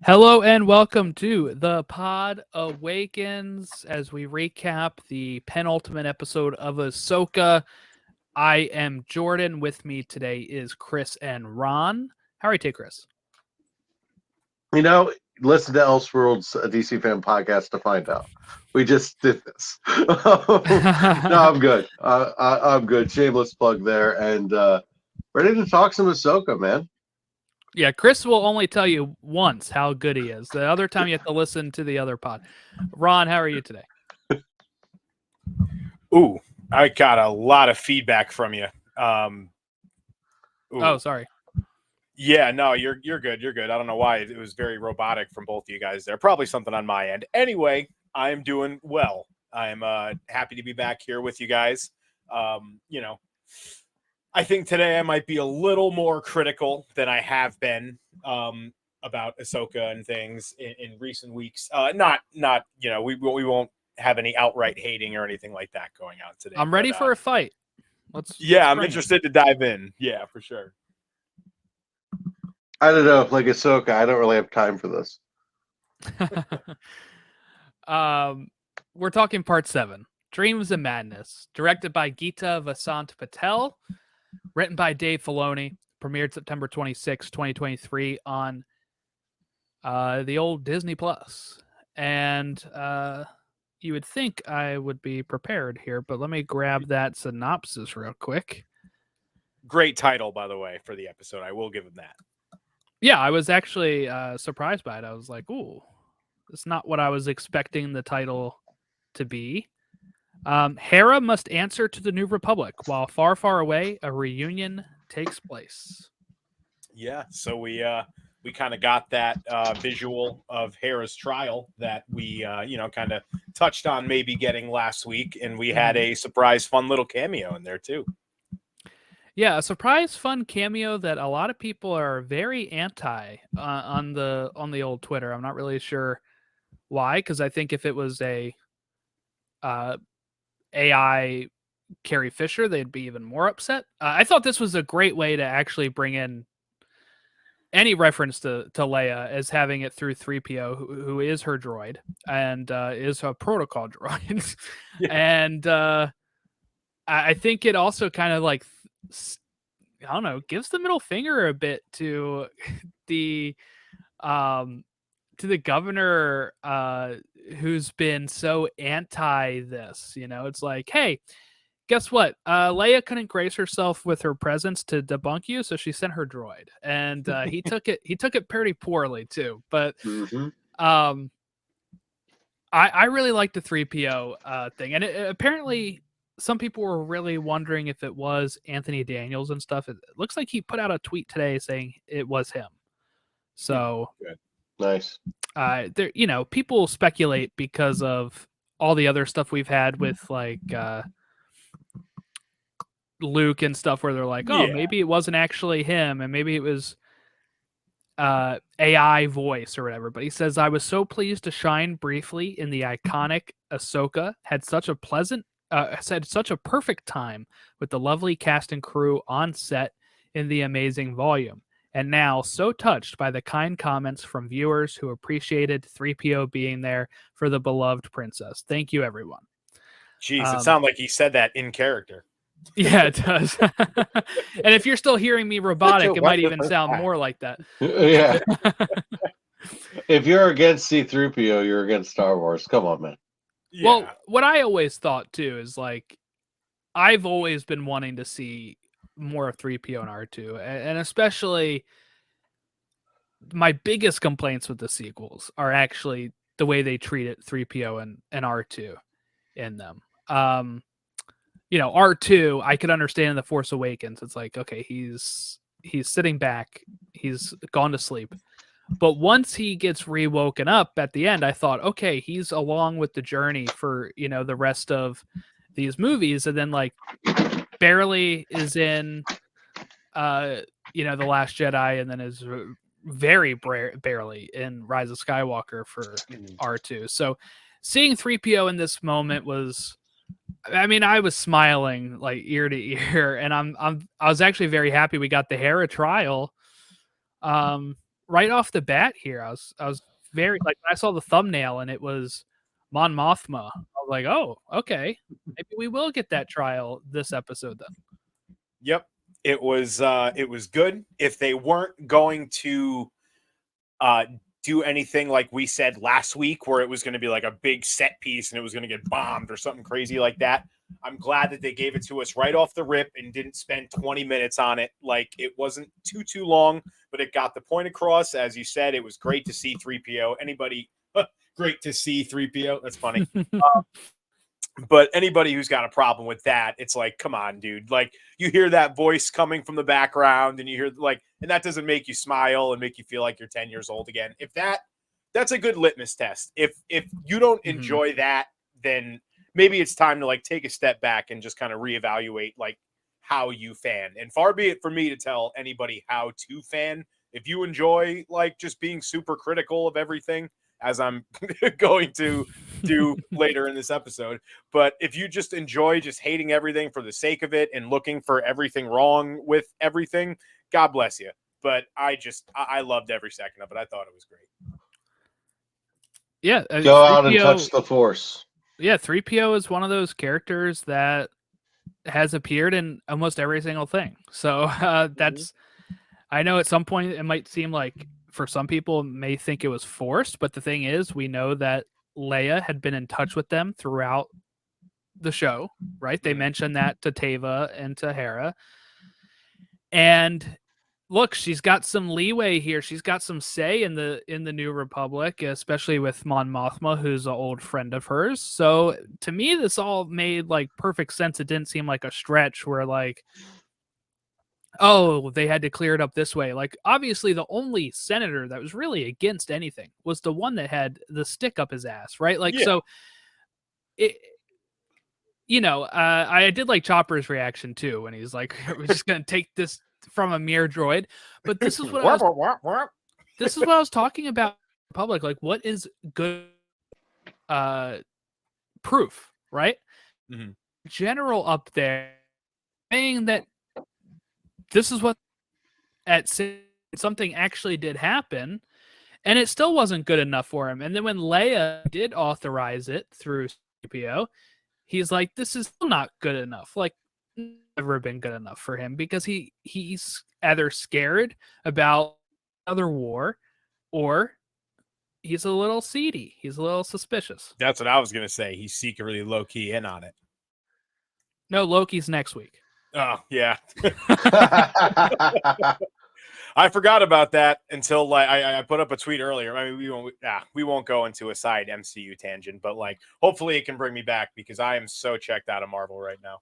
Hello and welcome to the Pod Awakens as we recap the penultimate episode of Ahsoka. I am Jordan. With me today is Chris and Ron. How are you today, Chris? Listen to Elseworlds, a DC fan podcast to find out. We just did this. No, I'm good. I'm good. Shameless plug there, and ready to talk some Ahsoka, man. Yeah, Chris will only tell you once how good he is. The other time you have to listen to the other pod. Ron, how are you today? Ooh, I got a lot of feedback from you. Oh, sorry. Yeah, no, you're good. You're good. I don't know why it was very robotic from both of you guys there. Probably something on my end. Anyway, I am doing well. I am happy to be back here with you guys. I think today I might be a little more critical than I have been about Ahsoka and things in recent weeks. Not we won't have any outright hating or anything like that going on today. I'm ready for a fight. Let's I'm interested to dive in. Yeah, for sure. I don't know. Like Ahsoka, I don't really have time for this. We're talking part 7, Dreams of Madness, directed by Geeta Vasant Patel, written by Dave Filoni, premiered September 26, 2023 on the old Disney Plus. And you would think I would be prepared here, but let me grab that synopsis real quick. Great title, by the way, for the episode. I will give him that. Yeah, I was actually surprised by it. I was like, ooh, it's not what I was expecting the title to be. Hera must answer to the New Republic while far, far away a reunion takes place. Yeah, so we kind of got that visual of Hera's trial that we kind of touched on maybe getting last week, and we had a surprise fun little cameo in there too. Yeah, a surprise fun cameo that a lot of people are very anti on the old Twitter. I'm not really sure why, because I think if it was a AI Carrie Fisher, they'd be even more upset. I thought this was a great way to actually bring in any reference to Leia as having it through 3PO, who is her droid and is a protocol droid. Yeah. And I think it also kind of like, I don't know, gives the middle finger a bit to the governor who's been so anti this. It's like, hey, guess what? Leia couldn't grace herself with her presence to debunk you, so she sent her droid, and he took it. He took it pretty poorly too. But I really like the 3PO thing, and apparently some people were really wondering if it was Anthony Daniels and stuff. It looks like he put out a tweet today saying it was him. So good. Nice. There, people speculate because of all the other stuff we've had with like Luke and stuff, where they're like, oh, maybe it wasn't actually him, and maybe it was AI voice or whatever. But he says, I was so pleased to shine briefly in the iconic Ahsoka. Had such a perfect time with the lovely cast and crew on set in the amazing volume. And now so touched by the kind comments from viewers who appreciated 3PO being there for the beloved princess. Thank you, everyone. Jeez, it sounded like he said that in character. Yeah, it does. And if you're still hearing me robotic, it might even sound more like that. Yeah. If you're against C-3PO, you're against Star Wars. Come on, man. Yeah. Well, what I always thought too is like, I've always been wanting to see more of 3PO and R2, and especially my biggest complaints with the sequels are actually the way they treated 3PO and R2 in them. R2, I could understand in The Force Awakens. It's like, okay, he's sitting back, he's gone to sleep. But once he gets re-woken up at the end, I thought, okay, he's along with the journey for, the rest of these movies. And then like barely is in, The Last Jedi, and then is very barely in Rise of Skywalker for R2. So seeing 3PO in this moment was, I was smiling like ear to ear, and I was actually very happy we got the Hera trial. right off the bat here, I was very like when I saw the thumbnail and it was Mon Mothma. I was like, oh, okay, maybe we will get that trial this episode then. Yep. It was good. If they weren't going to do anything like we said last week, where it was going to be like a big set piece and it was going to get bombed or something crazy like that, I'm glad that they gave it to us right off the rip and didn't spend 20 minutes on it. Like, it wasn't too long, but it got the point across. As you said, it was great to see 3PO. Anybody great to see 3PO. That's funny. But anybody who's got a problem with that, it's like, come on, dude. Like, you hear that voice coming from the background and you hear like, and that doesn't make you smile and make you feel like you're 10 years old again. If that's a good litmus test. If you don't enjoy that, then maybe it's time to like take a step back and just kind of reevaluate like how you fan. And far be it for me to tell anybody how to fan. If you enjoy like just being super critical of everything, as I'm going to do later in this episode. But if you just enjoy just hating everything for the sake of it and looking for everything wrong with everything, God bless you. But I loved every second of it. I thought it was great. Yeah. Go out and touch the Force. Yeah, 3PO is one of those characters that has appeared in almost every single thing. So that's, I know at some point it might seem like, for some people may think it was forced, but the thing is, we know that Leia had been in touch with them throughout the show, right? They mentioned that to Teva and to Hera. And look, she's got some leeway here. She's got some say in the New Republic, especially with Mon Mothma, who's an old friend of hers. So to me, this all made like perfect sense. It didn't seem like a stretch where like, oh, they had to clear it up this way. Like, obviously, the only senator that was really against anything was the one that had the stick up his ass, right? Like, so, it, I did like Chopper's reaction too when he's like, "We're just gonna take this from a mere droid." But this is what this is what I was talking about. Public, like, what is good proof, right? General up there saying that this is what something actually did happen, and it still wasn't good enough for him. And then when Leia did authorize it through CPO, he's like, this is still not good enough. Like, never been good enough for him because he's either scared about another war or he's a little seedy. He's a little suspicious. That's what I was going to say. He's secretly low-key in on it. No, Loki's next week. Oh, yeah. I forgot about that until like I put up a tweet earlier. I mean, we won't go into a side MCU tangent, but like hopefully it can bring me back because I am so checked out of Marvel right now.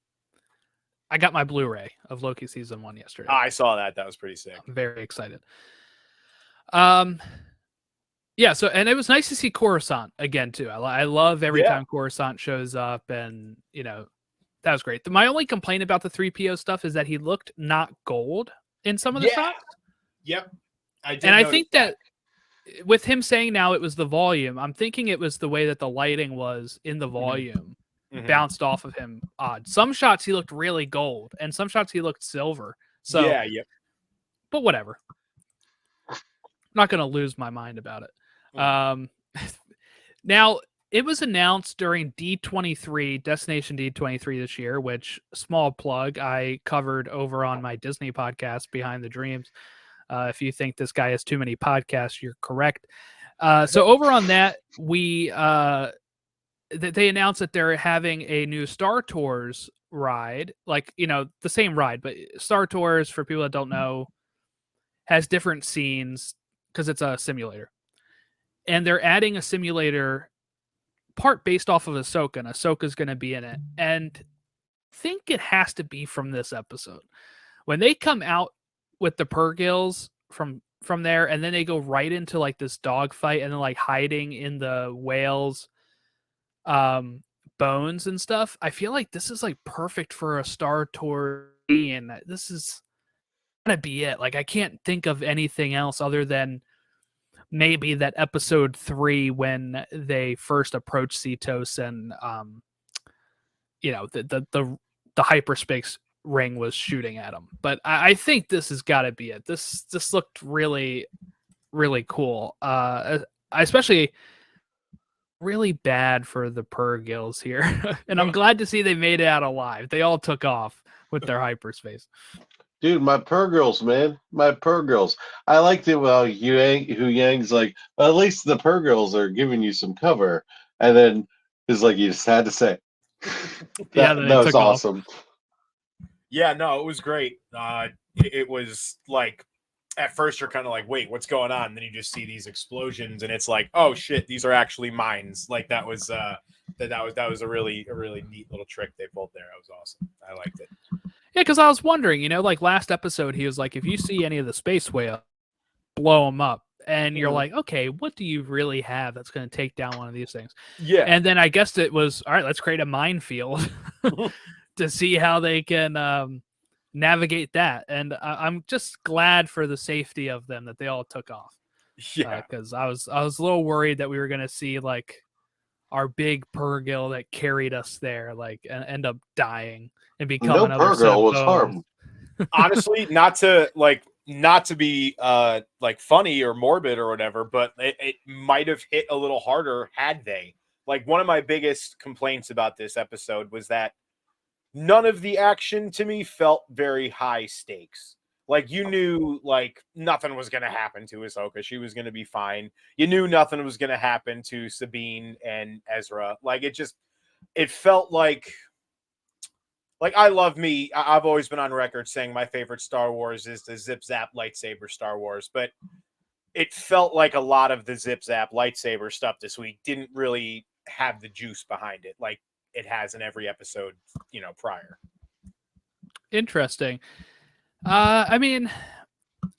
I got my Blu-ray of Loki season 1 yesterday. I saw that. That was pretty sick. I'm very excited. Yeah, so and it was nice to see Coruscant again too. I love every time Coruscant shows up, and that was great. My only complaint about the 3PO stuff is that he looked not gold in some of the shots. Yep. I think that with him saying now it was the volume, I'm thinking it was the way that the lighting was in the volume bounced off of him odd. Some shots he looked really gold, and some shots he looked silver. So but whatever. I'm not going to lose my mind about it. Now, it was announced during D23, Destination D23 this year, which, small plug, I covered over on my Disney podcast, Behind the Dreams. If you think this guy has too many podcasts, you're correct. So over on that, they announced that they're having a new Star Tours ride, like, the same ride, but Star Tours, for people that don't know, has different scenes because it's a simulator. And they're adding a simulator part based off of Ahsoka, and Ahsoka's going to be in it. And I think it has to be from this episode. When they come out with the Purgils from there, and then they go right into like this dogfight and then like hiding in the whales bones and stuff, I feel like this is like perfect for a Star Tours, and this is gonna be it. Like, I can't think of anything else other than maybe that episode 3 when they first approach Cetos and the hyperspace ring was shooting at him. But I think this has got to be it. This looked really, really cool. Especially really bad for the Purgils here. And I'm glad to see they made it out alive. They all took off with their hyperspace. Dude, my Purr girls, man. My Purr girls. I liked it while Yang's like, well, at least the Purr girls are giving you some cover. And then it's like you just had to say. Yeah, That they was took off. awesome. Yeah, no, it was great. It was like at first you're kind of like, wait, what's going on? And then you just see these explosions, and it's like, oh shit, these are actually mines. Like that was that was a really neat little trick they pulled there. That was awesome. I liked it. Yeah, because I was wondering, you know, like last episode, he was like, if you see any of the space whale, blow them up. And you're like, okay, what do you really have that's going to take down one of these things? Yeah. And then I guess it was, all right, let's create a minefield to see how they can navigate that. And I'm just glad for the safety of them that they all took off. Yeah. Because I was a little worried that we were going to see like our big Purrgil that carried us there, like, and end up dying and become No another Purr set of girl was bones. harmed. Honestly, not to be like funny or morbid or whatever, but it might have hit a little harder had they. Like one of my biggest complaints about this episode was that none of the action to me felt very high stakes. Like you knew like nothing was going to happen to Ahsoka. She was going to be fine. You knew nothing was going to happen to Sabine and Ezra. Like it felt like I love me. I've always been on record saying my favorite Star Wars is the zip zap lightsaber Star Wars, but it felt like a lot of the zip zap lightsaber stuff this week didn't really have the juice behind it like it has in every episode, you know, prior. Interesting. I mean,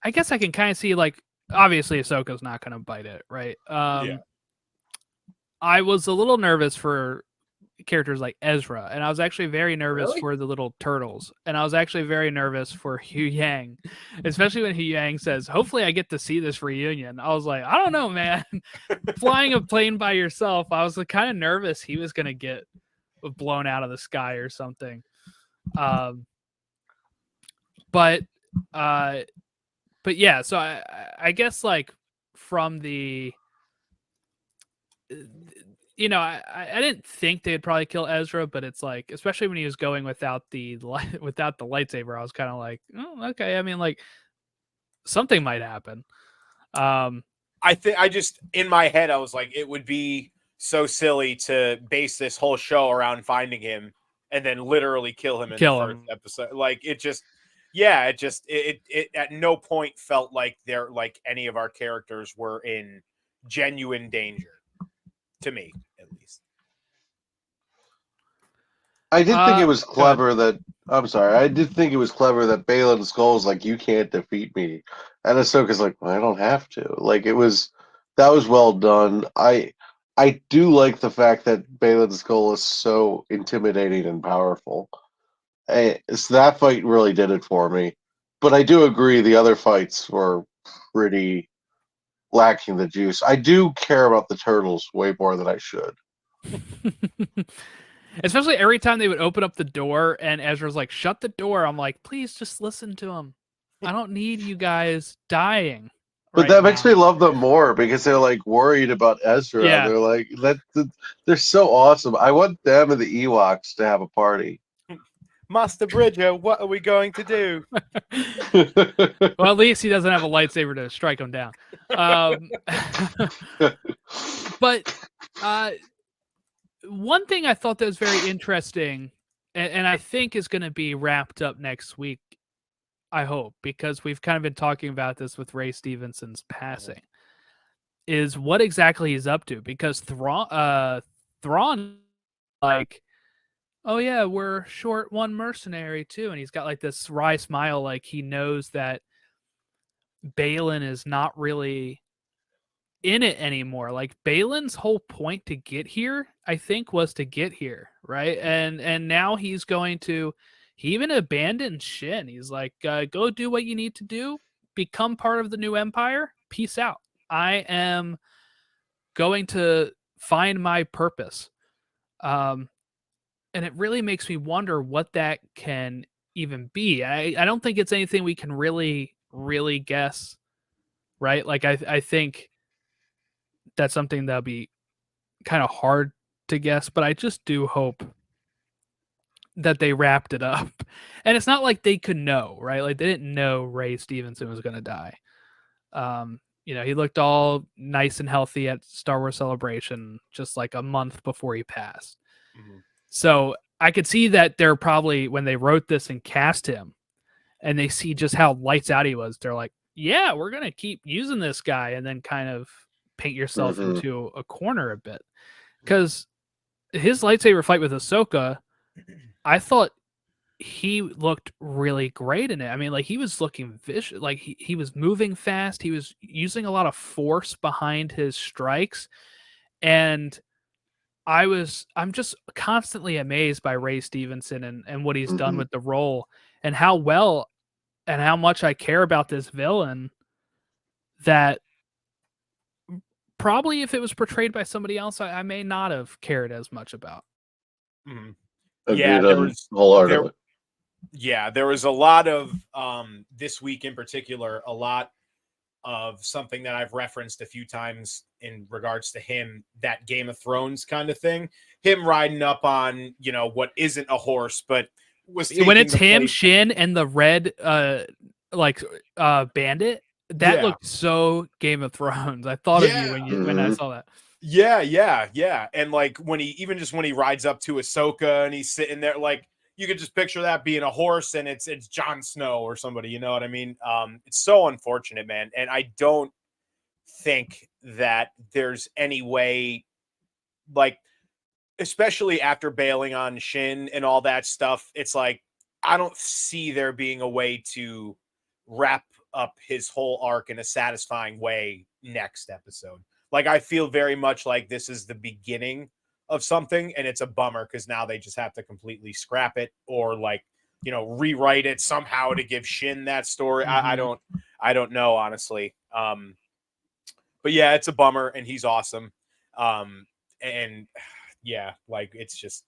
I guess I can kind of see like obviously Ahsoka's not going to bite it, right? Yeah. I was a little nervous for characters like Ezra, and I was actually very nervous Really? for the little turtles, and I was actually very nervous for Hu Yang, especially when Hu Yang says, "Hopefully, I get to see this reunion." I was like, I don't know, man. Flying a plane by yourself, I was kind of nervous he was gonna get blown out of the sky or something. But yeah, so I guess like from the you know, I didn't think they'd probably kill Ezra, but it's like, especially when he was going without the lightsaber, I was kind of like, oh, okay. I mean, like something might happen. I think I just in my head I was like, it would be so silly to base this whole show around finding him and then literally kill him in the first episode. Like it just, yeah, it at no point felt like they're like any of our characters were in genuine danger. To me, at least. I did think it was clever that I'm sorry. I did think it was clever that Baylan Skull's like, you can't defeat me, and Ahsoka's like, well, I don't have to. Like that was well done. I do like the fact that Baylan Skull is so intimidating and powerful. So that fight really did it for me. But I do agree the other fights were pretty lacking the juice. I do care about the turtles way more than I should. Especially every time they would open up the door and Ezra's like, shut the door. I'm like, please just listen to him. I don't need you guys dying. But that makes me love them more because they're like worried about Ezra. Yeah. They're like, they're so awesome. I want them and the Ewoks to have a party. Master Bridger, what are we going to do? Well, at least he doesn't have a lightsaber to strike him down. But one thing I thought that was very interesting, and I think is going to be wrapped up next week, I hope, because we've kind of been talking about this with Ray Stevenson's passing, is what exactly he's up to. Because Thrawn, like, oh yeah, we're short one mercenary too, and he's got like this wry smile, like he knows that Baylan is not really in it anymore. Like Baylan's whole point to get here, I think, was to get here, right? And now he's going to, he even abandoned Shin. He's like, go do what you need to do, become part of the new empire. Peace out. I am going to find my purpose. And it really makes me wonder what that can even be. I don't think it's anything we can really guess right? Like I think that's something that'll be kind of hard to guess, but I just do hope that they wrapped it up. And it's not like they could know, right? Like they didn't know Ray Stevenson was going to die. He looked all nice and healthy at Star Wars Celebration just like a month before he passed. Mhm. So I could see that they're probably, when they wrote this and cast him and they see just how lights out he was, they're like, yeah, we're going to keep using this guy, and then kind of paint yourself into a corner a bit. Because his lightsaber fight with Ahsoka, I thought he looked really great in it. I mean, like he was looking vicious, like he was moving fast. He was using a lot of force behind his strikes. And I'm just constantly amazed by Ray Stevenson and what he's done with the role, and how well and how much I care about this villain, that probably if it was portrayed by somebody else, I may not have cared as much about. Mhm. Agreed on wholeheartedly. There was a lot of this week in particular, a lot of something that I've referenced a few times in regards to him, that Game of Thrones kind of thing. Him riding up on, what isn't a horse, but was When it's taking the him, place. Shin, and the red bandit, that looked so Game of Thrones. I thought of you when I saw that. Yeah. And like when he rides up to Ahsoka and he's sitting there, like you could just picture that being a horse, and it's Jon Snow or somebody, you know what I mean? It's so unfortunate, man. And I don't think that there's any way, like, especially after bailing on Shin and all that stuff, it's like I don't see there being a way to wrap up his whole arc in a satisfying way next episode. Like I feel very much like this is the beginning of something, and it's a bummer because now they just have to completely scrap it or rewrite it somehow to give Shin that story. I don't know, honestly. But yeah, it's a bummer, and he's awesome. And yeah, like it's just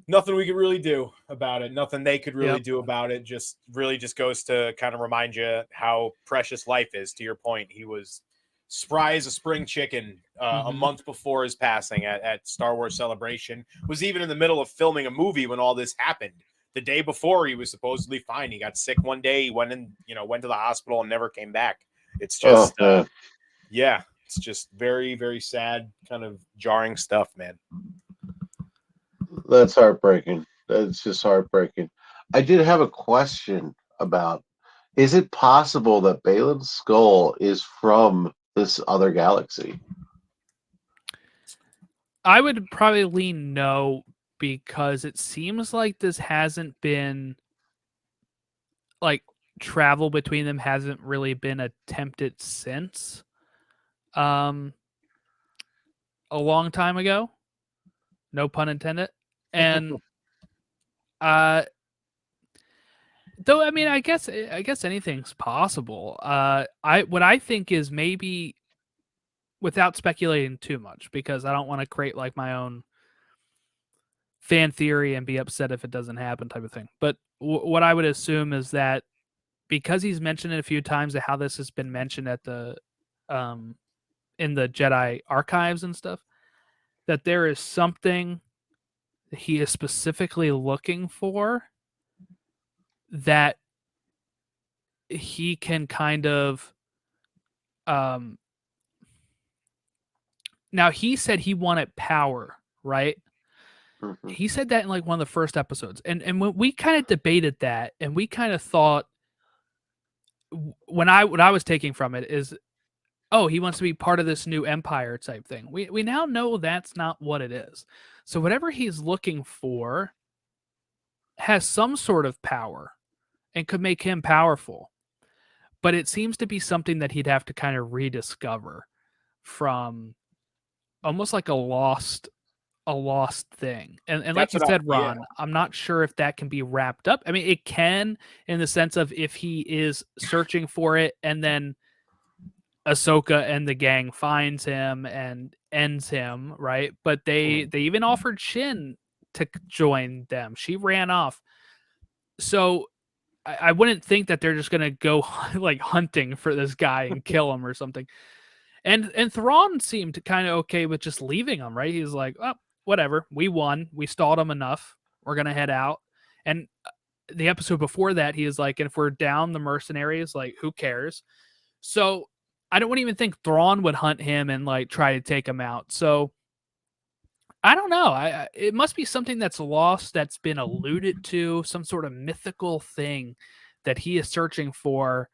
nothing we could really do about it. Nothing they could really do about it. Just really just goes to kind of remind you how precious life is. To your point, he was spry as a spring chicken a month before his passing at Star Wars Celebration. Was even in the middle of filming a movie when all this happened. The day before, he was supposedly fine. He got sick one day. He went to the hospital and never came back. It's just, it's just very, very sad, kind of jarring stuff, man. That's heartbreaking. That's just heartbreaking. I did have a question about, is it possible that Balin's skull is from this other galaxy? I would probably lean no, because it seems like this hasn't been, like, travel between them hasn't really been attempted since a long time ago. No pun intended. And though, I mean, I guess anything's possible. What I think is, maybe, without speculating too much, because I don't want to create like my own fan theory and be upset if it doesn't happen type of thing. But what I would assume is that because he's mentioned it a few times, how this has been mentioned at the in the Jedi archives and stuff, that there is something he is specifically looking for that he can kind of now he said he wanted power, right? He said that in like one of the first episodes, and when we kind of debated that, and we kind of thought, what I was taking from it is, oh, he wants to be part of this new empire type thing. We now know that's not what it is. So whatever he's looking for has some sort of power and could make him powerful. But it seems to be something that he'd have to kind of rediscover from almost like a lost thing. And like you said, Ron, I'm not sure if that can be wrapped up. I mean, it can, in the sense of if he is searching for it and then Ahsoka and the gang finds him and ends him, right? But they even offered Shin to join them. She ran off. So I wouldn't think that they're just gonna go like hunting for this guy and kill him or something. And Thrawn seemed kind of okay with just leaving him, right? He's like, oh, whatever, we won, we stalled him enough, we're gonna head out. And the episode before that, he is like, and if we're down the mercenaries, like, who cares? So I don't even think Thrawn would hunt him and like try to take him out. So I don't know. It must be something that's lost, that's been alluded to, some sort of mythical thing that he is searching for.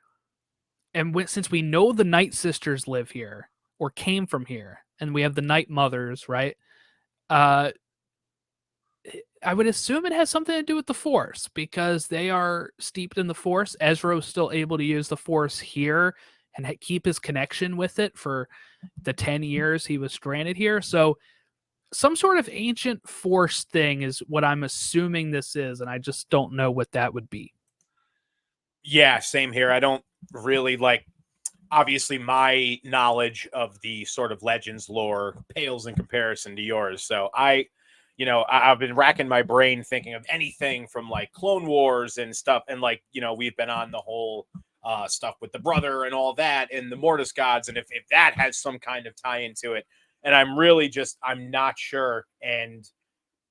And since we know the Night Sisters live here or came from here, and we have the Night Mothers, right? I would assume it has something to do with the Force because they are steeped in the Force. Ezra's still able to use the Force here and keep his connection with it for the 10 years he was stranded here. So some sort of ancient Force thing is what I'm assuming this is, and I just don't know what that would be. Yeah, same here. I don't really like, obviously my knowledge of the sort of Legends lore pales in comparison to yours. So I've been racking my brain thinking of anything from like Clone Wars and stuff. And like, we've been on the whole stuff with the brother and all that and the Mortis gods. And if that has some kind of tie into it, and I'm not sure. And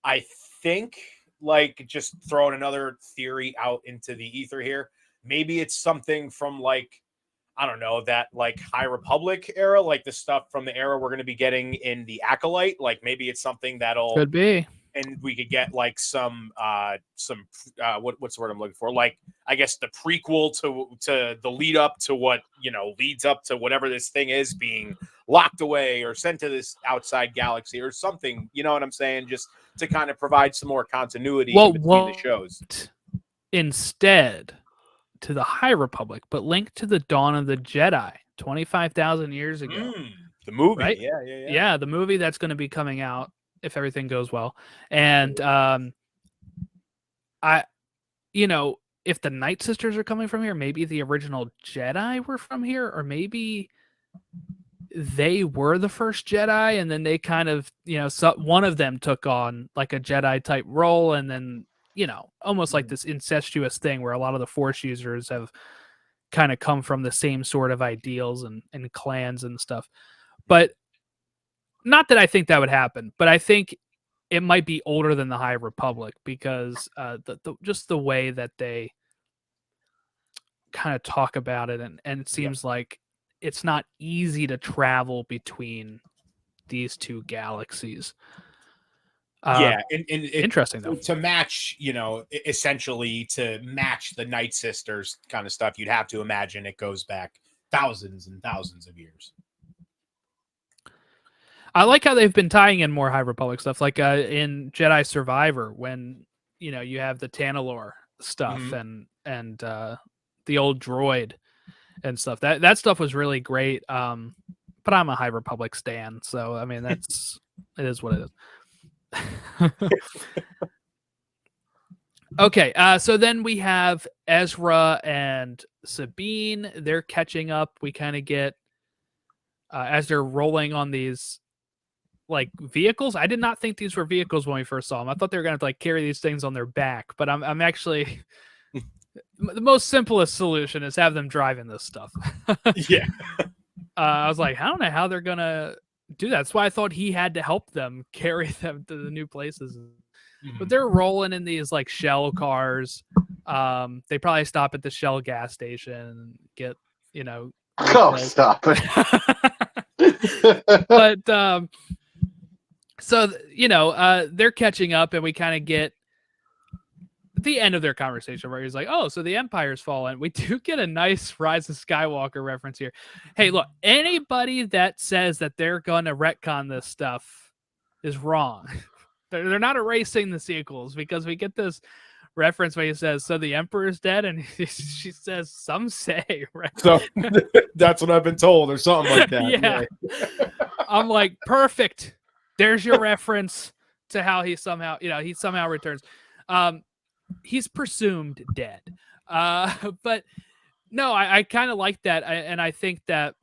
I think, like, just throwing another theory out into the ether here, maybe it's something from like, I don't know, that like High Republic era, like the stuff from the era we're going to be getting in the Acolyte. Like maybe it's something that'll, Could be, and we could get like some what's the word I'm looking for? Like, I guess the prequel to the lead up to what, leads up to whatever this thing is being locked away or sent to this outside galaxy or something. You know what I'm saying? Just to kind of provide some more continuity in between the shows. Instead to the High Republic, but linked to the Dawn of the Jedi 25,000 years ago. The movie, right? Yeah, the movie that's going to be coming out if everything goes well. And if the Night Sisters are coming from here, maybe the original Jedi were from here, or maybe they were the first Jedi, and then they kind of, one of them took on like a Jedi type role, and then almost like this incestuous thing where a lot of the Force users have kind of come from the same sort of ideals and clans and stuff. But not that I think that would happen, but I think it might be older than the High Republic because just the way that they kind of talk about it, and it seems like it's not easy to travel between these two galaxies. And interesting though. To match, essentially to match the Night Sisters kind of stuff, you'd have to imagine it goes back thousands and thousands of years. I like how they've been tying in more High Republic stuff, like in Jedi Survivor when you have the Tanalorr stuff and the old droid and stuff. That stuff was really great. But I'm a High Republic stan, so I mean it is what it is. Okay, so then we have Ezra and Sabine. They're catching up. We kind of get as they're rolling on these like vehicles. I did not think these were vehicles when we first saw them. I thought they were gonna have to like carry these things on their back, but I'm actually the most simplest solution is have them driving this stuff. Yeah. I was like, I don't know how they're gonna do that. That's why I thought he had to help them carry them to the new places. But they're rolling in these like Shell cars. They probably stop at the Shell gas station and get, Oh, stop it. But so they're catching up, and we kind of get the end of their conversation where he's like, oh, so the Empire's fallen. We do get a nice Rise of Skywalker reference here. Hey, look, anybody that says that they're going to retcon this stuff is wrong. They're not erasing the sequels, because we get this reference where he says, so the Emperor's dead, and she says, some say, right? So that's what I've been told, or something like that. Yeah. I'm like, perfect. There's your reference to how he somehow returns. He's presumed dead. But no, I kind of like that. And I think that,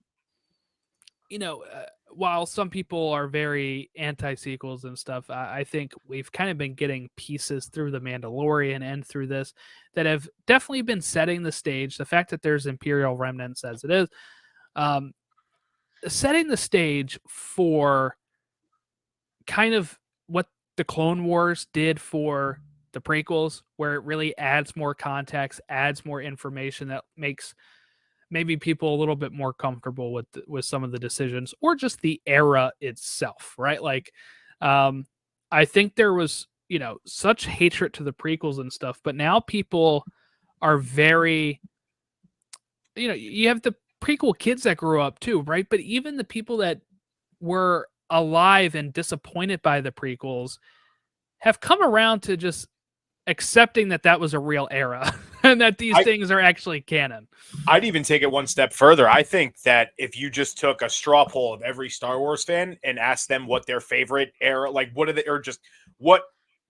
while some people are very anti-sequels and stuff, I think we've kind of been getting pieces through The Mandalorian and through this that have definitely been setting the stage. The fact that there's Imperial remnants as it is, setting the stage for kind of what the Clone Wars did for the prequels, where it really adds more context, adds more information that makes maybe people a little bit more comfortable with some of the decisions, or just the era itself, right? Like, I think there was, such hatred to the prequels and stuff, but now people are very, you have the prequel kids that grew up too, right? But even the people that were alive and disappointed by the prequels have come around to just accepting that was a real era and that these things are actually canon. I'd even take it one step further. I think that if you just took a straw poll of every Star Wars fan and asked them what their favorite era, like what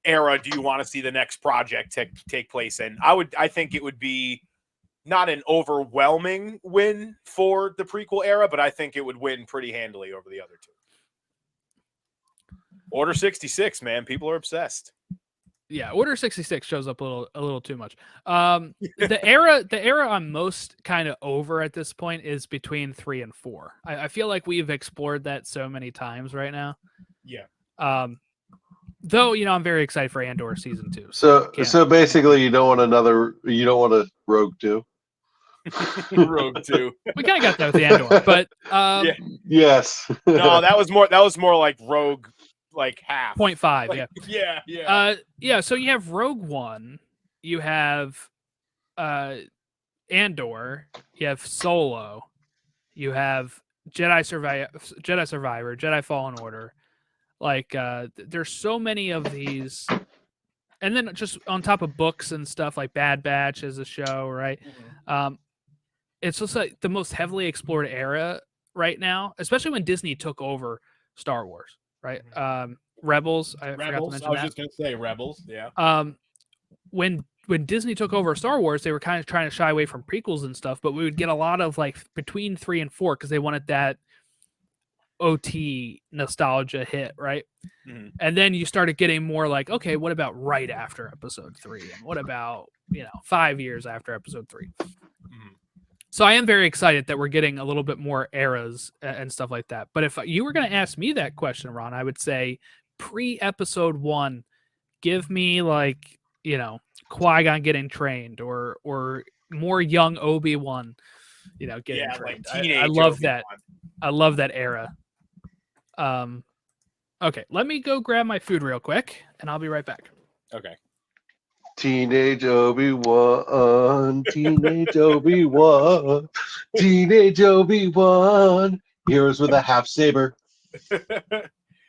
era do you want to see the next project take place in? I think it would be not an overwhelming win for the prequel era, but I think it would win pretty handily over the other two. Order 66, man. People are obsessed. Yeah, Order 66 shows up a little too much. The era I'm most kind of over at this point is between 3 and 4. I feel like we've explored that so many times right now. Yeah. Though, I'm very excited for Andor season 2. So basically, you don't want a Rogue 2. Rogue 2. We kind of got that with the Andor, but yeah. Yes. No, that was more like Rogue, like half 0.5. like, yeah. So you have Rogue One, you have Andor, you have Solo, you have Jedi Survivor, Jedi Fallen Order. Like there's so many of these, and then just on top of books and stuff like Bad Batch as a show, right? Mm-hmm. It's just like the most heavily explored era right now, especially when Disney took over Star Wars, right? Rebels. I forgot to mention that. Just gonna say Rebels. Yeah. When Disney took over Star Wars, they were kind of trying to shy away from prequels and stuff, but we would get a lot of like between 3 and 4 because they wanted that OT nostalgia hit, right? Mm-hmm. And then you started getting more like, okay, what about right after episode 3? And what about, 5 years after episode 3? Mm-hmm. So I am very excited that we're getting a little bit more eras and stuff like that. But if you were going to ask me that question, Ron, I would say pre-episode 1, give me like, Qui-Gon getting trained or more young Obi-Wan, getting trained. Like teenage I love Obi-Wan. that. I love that era. Okay, let me go grab my food real quick, and I'll be right back. Okay. Teenage Obi-Wan, Teenage Obi-Wan, Teenage Obi-Wan. Heroes with a half saber.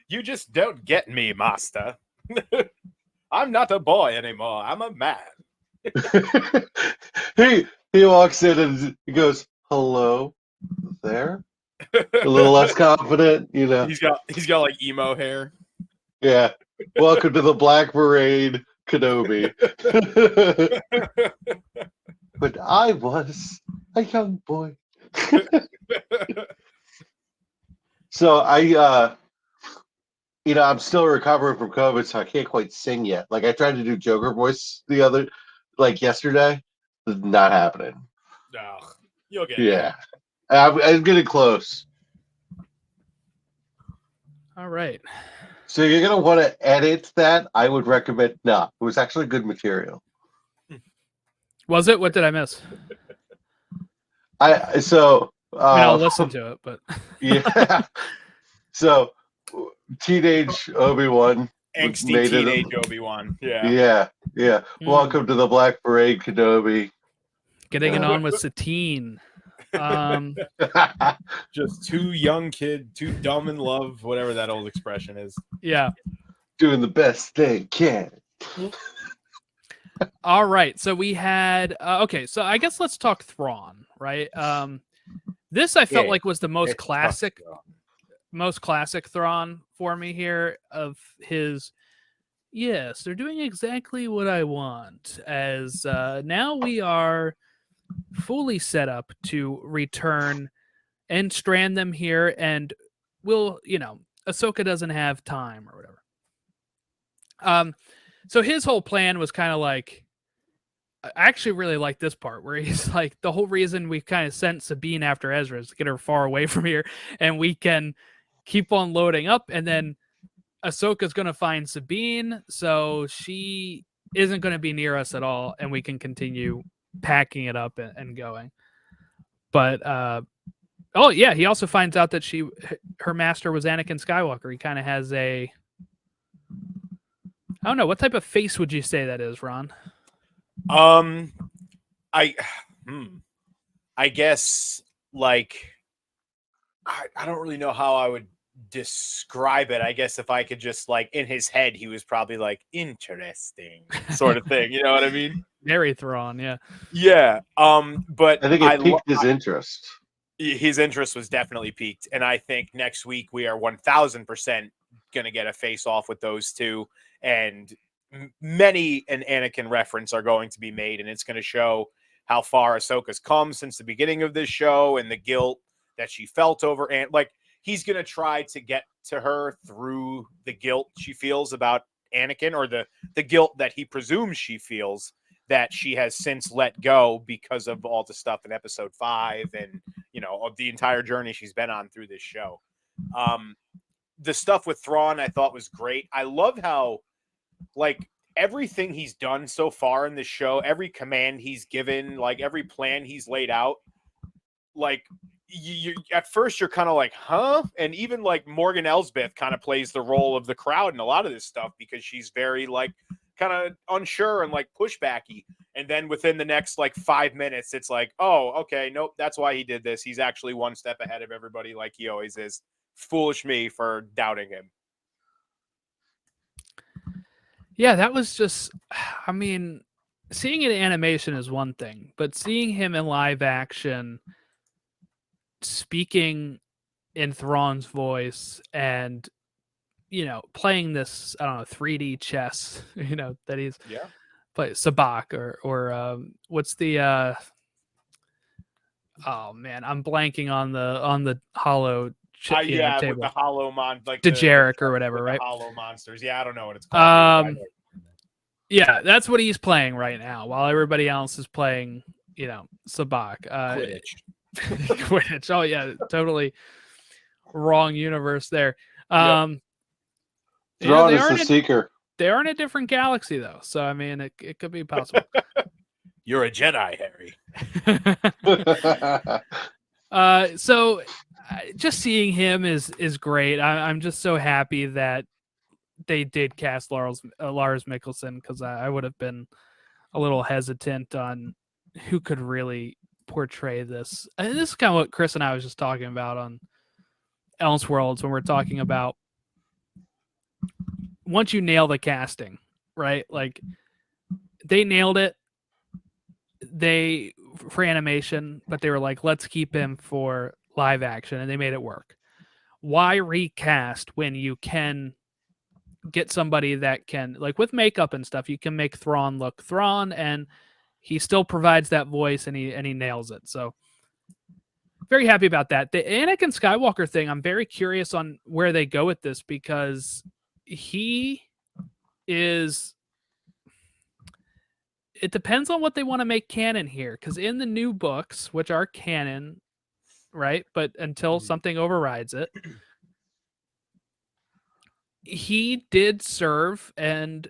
You just don't get me, master. I'm not a boy anymore. I'm a man. he walks in and he goes, "Hello there." A little less confident, He's got like emo hair. Yeah. Welcome to the Black Parade, Kenobi. But I was a young boy. So I'm still recovering from COVID, so I can't quite sing yet. Like I tried to do Joker voice yesterday. Not happening. No, you'll get it. I'm getting close. All right. So you're going to want to edit that. I would recommend not. It was actually good material. Was it? What did I miss? I'll listen to it, but yeah. So teenage Obi-Wan. Angsty teenage Obi-Wan. Yeah. Welcome to the Black Parade, Kenobi. Getting it on with Satine. Just too young kid, too dumb in love, whatever that old expression is. Yeah. Doing the best they can. All right. So we had so I guess let's talk Thrawn, right? This I felt like was the most classic Thrawn for me here of his. Yes, they're doing exactly what I want. As now we are fully set up to return and strand them here, and Ahsoka doesn't have time or whatever. So his whole plan was kind of like, I actually really like this part where he's like, the whole reason we kind of sent Sabine after Ezra is to get her far away from here, and we can keep on loading up, and then Ahsoka's going to find Sabine, so she isn't going to be near us at all, and we can continue packing it up and going. But oh yeah, he also finds out that her master was Anakin Skywalker. He kind of has I don't know, what type of face would you say that is, Ron? I guess like I don't really know how I would describe it. I guess if I could just like in his head, he was probably like interesting sort of thing. You know what I mean? Very Thrawn, yeah. Yeah. But I think it piqued his interest. His interest was definitely piqued, and I think next week we are 1000% going to get a face off with those two, and many an Anakin reference are going to be made, and it's going to show how far Ahsoka's come since the beginning of this show and the guilt that she felt over, and like he's going to try to get to her through the guilt she feels about Anakin, or the guilt that he presumes she feels that she has since let go because of all the stuff in episode 5 and, of the entire journey she's been on through this show. The stuff with Thrawn I thought was great. I love how, like, everything he's done so far in this show, every command he's given, like every plan he's laid out, like you at first you're kind of like, huh? And even like Morgan Elsbeth kind of plays the role of the crowd in a lot of this stuff because she's very like kind of unsure and like pushbacky. And then within the next like 5 minutes, it's like, oh, okay, nope, that's why he did this. He's actually one step ahead of everybody like he always is. Foolish me for doubting him. Yeah, that was just, I mean, seeing it in animation is one thing, but seeing him in live action speaking in Thrawn's voice and, playing this, I don't know, 3D chess, that he's play Sabak or what's the oh man, I'm blanking on the hollow table. With the hollow like Dejarik or whatever, right? Hollow monsters. Yeah, I don't know what it's called. Yeah, that's what he's playing right now, while everybody else is playing, Sabak. Quidditch. Oh yeah, totally wrong universe there. Thrawn is the seeker. They are in a different galaxy though, so I mean, it could be possible. You're a Jedi, Harry. So just seeing him is great. I'm just so happy that they did cast Lars Mikkelsen, because I would have been a little hesitant on who could really portray this. And this is kind of what Chris and I was just talking about on Elseworlds when we're talking about once you nail the casting, right? Like they nailed it. For animation, but they were like, let's keep him for live action, and they made it work. Why recast when you can get somebody that can, like with makeup and stuff, you can make Thrawn look Thrawn, and he still provides that voice, and he nails it. So very happy about that. The Anakin Skywalker thing, I'm very curious on where they go with this, because he is, it depends on what they want to make canon here, because in the new books, which are canon, right, but until something overrides it, he did serve and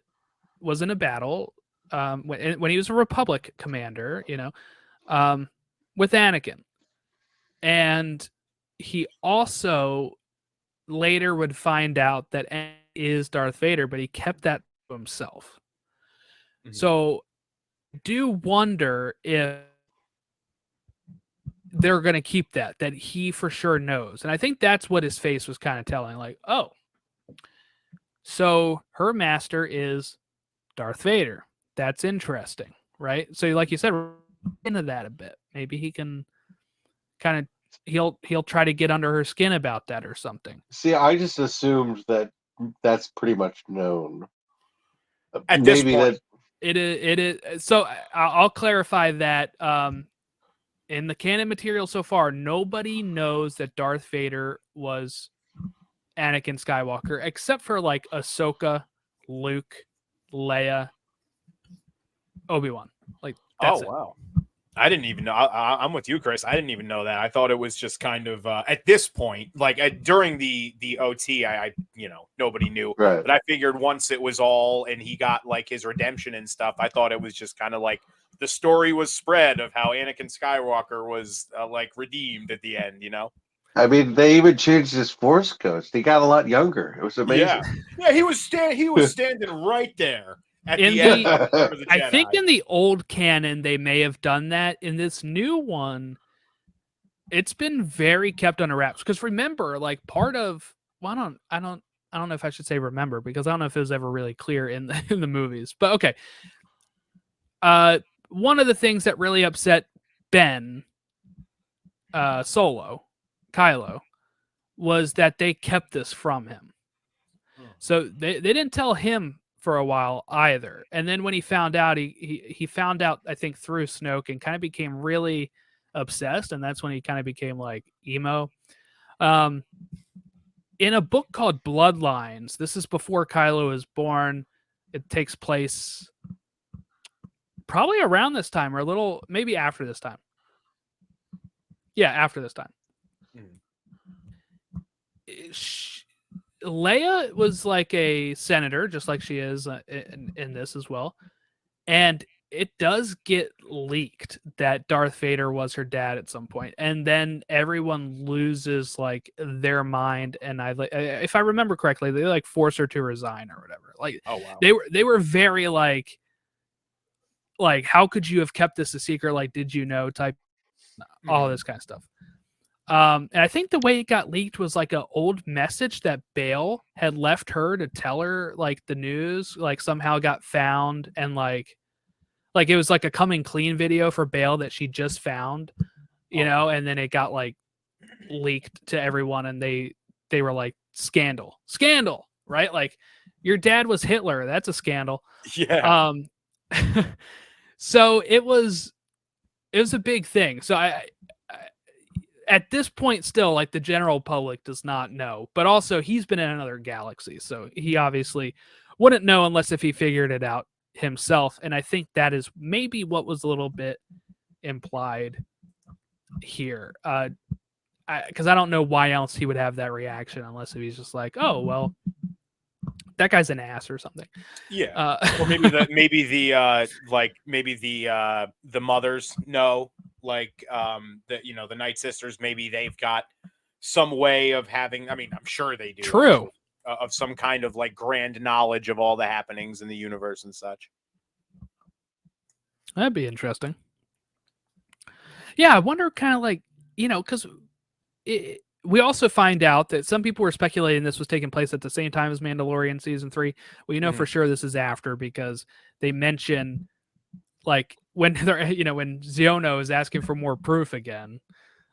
was in a battle when he was a Republic commander, with Anakin. And he also later would find out that Anakin is Darth Vader, but he kept that to himself. Mm-hmm. So do wonder if they're going to keep that he for sure knows. And I think that's what his face was kind of telling, like, oh, so her master is Darth Vader. That's interesting, right? So like you said, into that a bit. Maybe he can kind of, he'll try to get under her skin about that or something. See, I just assumed that that's pretty much known. At this point. It is. So I'll clarify that in the canon material so far, nobody knows that Darth Vader was Anakin Skywalker, except for like Ahsoka, Luke, Leia, Obi-Wan. Like that's it. Wow. I didn't even know. I'm with you, Chris. I didn't even know that. I thought it was just kind of at this point, like during the OT, I nobody knew. Right. But I figured once it was all and he got like his redemption and stuff, I thought it was just kind of like the story was spread of how Anakin Skywalker was like redeemed at the end. I mean, they even changed his Force ghost. He got a lot younger. It was amazing. Yeah. He was standing right there. At In the end the- of the I Jedi. think in the old canon they may have done that. In this new one, it's been very kept under wraps. Because remember, like part of I don't know if I should say remember, because I don't know if it was ever really clear in the movies. But okay. One of the things that really upset Ben Solo, Kylo, was that they kept this from him. So they didn't tell him for a while either. And then when he found out, he found out, I think, through Snoke and kind of became really obsessed. And that's when he kind of became like emo. In a book called Bloodlines, this is before Kylo is born. It takes place probably around this time or a little, maybe after this time. Yeah, after this time. Leia was like a senator, just like she is in this as well. And it does get leaked that Darth Vader was her dad at some point. And then everyone loses like their mind. And if I remember correctly, they like force her to resign or whatever. Like, oh wow, they were very like, how could you have kept this a secret? Like, did you know? Type all this kind of stuff. And I think the way it got leaked was like an old message that Bale had left her to tell her like the news, like somehow got found, and like it was like a coming clean video for Bale that she just found, and then it got like leaked to everyone, and they were like scandal, right? Like your dad was Hitler, that's a scandal. Yeah. So it was a big thing. So I at this point still, like, the general public does not know, but also he's been in another galaxy, so he obviously wouldn't know unless if he figured it out himself. And I think that is maybe what was a little bit implied here, because I don't know why else he would have that reaction unless if he's just like, oh well, that guy's an ass or something. Yeah. Or maybe the mothers know, like the Night Sisters, maybe they've got some way of having, I mean, I'm sure they do. True. Of some kind of like grand knowledge of all the happenings in the universe and such. That'd be interesting. Yeah, I wonder kind of like, because we also find out that some people were speculating this was taking place at the same time as Mandalorian season 3. Well, for sure this is after, because they mention like when they're, when Ziono is asking for more proof again,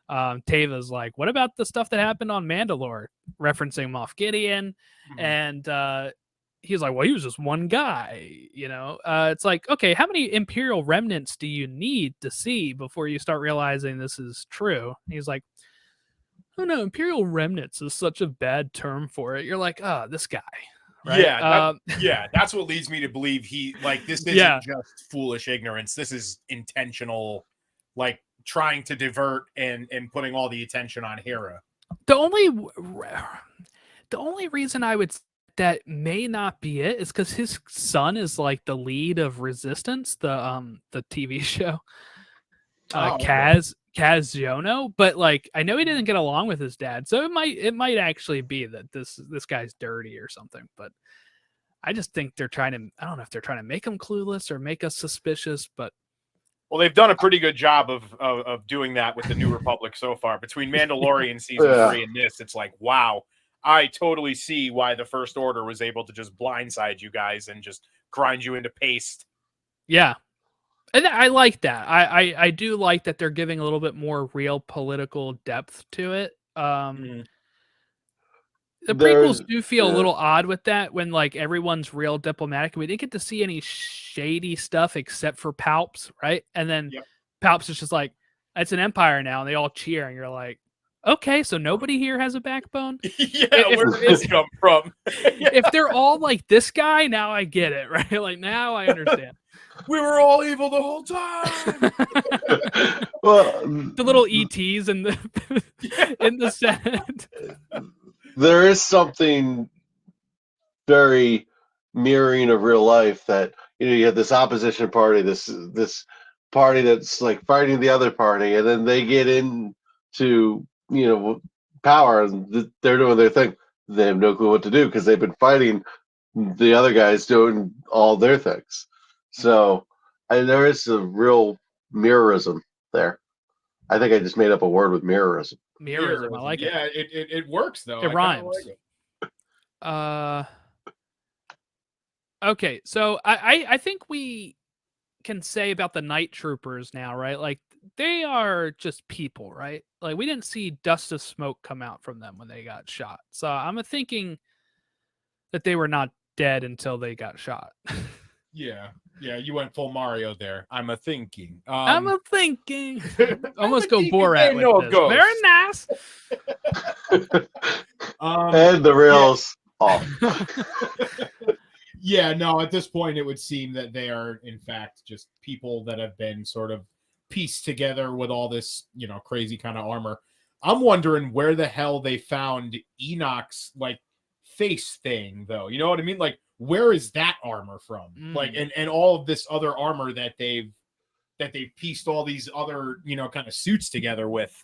Tava's like, what about the stuff that happened on Mandalore, referencing Moff Gideon? And he's like, well, he was just one guy, it's like, okay, how many Imperial remnants do you need to see before you start realizing this is true? And he's like, oh no, Imperial remnants is such a bad term for it. You're like, oh, this guy. Right? Yeah, that's what leads me to believe this isn't just foolish ignorance. This is intentional, like trying to divert and putting all the attention on Hera. The only reason I would that may not be it is because his son is like the lead of Resistance, the TV show, Kaz Ziono, but like I know he didn't get along with his dad, so it might actually be that this guy's dirty or something. But I just think they're trying to, I don't know if they're trying to make him clueless or make us suspicious, but well, they've done a pretty good job of doing that with the New Republic so far. Between Mandalorian season 3 and this, it's like, wow, I totally see why the First Order was able to just blindside you guys and just grind you into paste. Yeah. And I like that. I do like that they're giving a little bit more real political depth to it. The prequels do feel a little odd with that, when like everyone's real diplomatic. We didn't get to see any shady stuff except for Palps, right? And then Palps is just like, it's an empire now, and they all cheer, and you're like, Okay, so nobody here has a backbone. Yeah, If- where did this come from? If they're all like this guy, now I get it, right? Like now I understand. We were all evil the whole time. Well, The little ETs in the Senate. there is something very mirroring of real life that you have this opposition party, this party that's like fighting the other party, and then they get into power and they're doing their thing. They have no clue what to do because they've been fighting the other guys doing all their things. So there is a real mirrorism there. I think I just made up a word with mirrorism. Mirrorism, I like it. Yeah, it works though. It I kinda rhymes. like it. Okay, so I think we can say about the night troopers now, right? Like they are just people, right? Like we didn't see dust of smoke come out from them when they got shot. So I'm thinking that they were not dead until they got shot. Yeah, you went full Mario there. I'm a thinking. I'm thinking. I'm Almost a go thinking Borat they with know this. ghosts. Very nice. And the rails off. Yeah, no, at this point, it would seem that they are, in fact, just people that have been sort of pieced together with all this, crazy kind of armor. I'm wondering where the hell they found Enoch's, like, face thing, though. You know what I mean? Like, where is that armor from? Like, and all of this other armor that they've pieced all these other, kind of suits together with.